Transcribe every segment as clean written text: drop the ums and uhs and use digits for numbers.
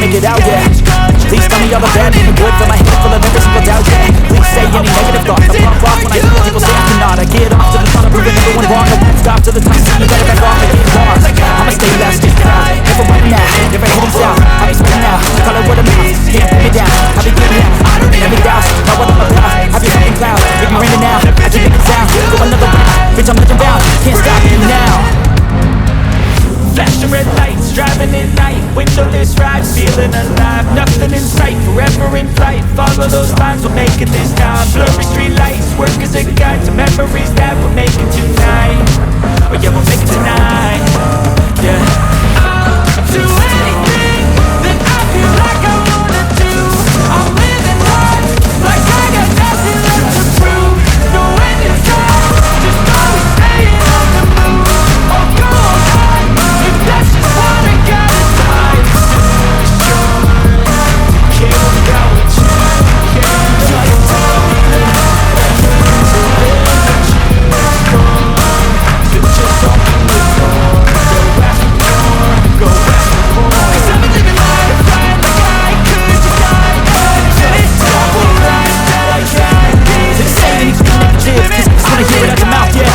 make it out, yeah. Please tell me all the bad and the good. Fill my head full of every single doubt, yeah. Please say any negative thoughts. I pump off when I hear people say I cannot. I get off to the front of proving everyone wrong. I won't stop to the top, so you better back off and get lost. I'ma stay loud, stay proud. Never running out, never heading south. I'll be spreading out, call it word of mouth. Can't put me down, I'll be getting out. I don't need any doubts, not what I'm about. I'll be fucking cloud, if you're in and out. I keep making sound, go another round. Bitch, I'm legend bound, can't stop me now. Flashing red lights, driving at night, windowless rides, feeling alive. Nothing in sight, forever in flight. Follow those lines, we'll make it this time. Blurry street lights, work as a guide to memories that we're making tonight. Oh yeah, we'll make it tonight. Yeah. I'll do anything that I feel like I wanna do. I'm living life like I got nothing left to prove. No end in sight, just always staying on the move. Oh, go on, if that's just what I got inside. Sure, can't go with you. Just tell me that you just don't be with more. Go after more, go after more. 'Cause I've been living life right like I could just die. And it's double life that I got. They say anything negative, cause I just wanna hear it out your mouth, yeah.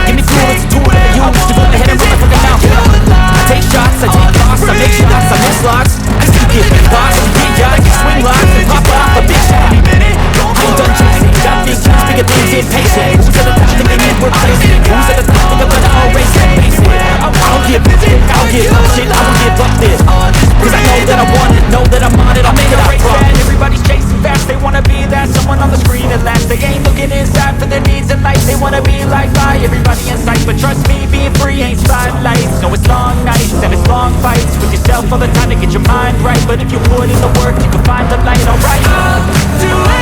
Give me fuel, it's a tool that I use to go ahead and run my fucking mouth, yeah. I take shots, I take loss, I make shots, I miss locks. I still get lost, get yacht, get swing locks, and pop off a big shot. I ain't done chasing, got big dreams, bigger things, impatient. Who's at the top think they need replacing? Who's at the top think I'm gonna erase it? Face it, I don't give a shit, I don't give up shit, I won't give up this. Cause I know that I want it, know that I'm on it, I'll make it, I promise. Everybody's chasing fast, they wanna be that someone on the screen at last. They ain't looking inside for their needs in life. They wanna be like by everybody in sight. But trust me, being free ain't spotlights. No, it's long nights and it's long fights with yourself all the time to get your mind right. But if you put in the work, you can find the light, alright. I'll do it.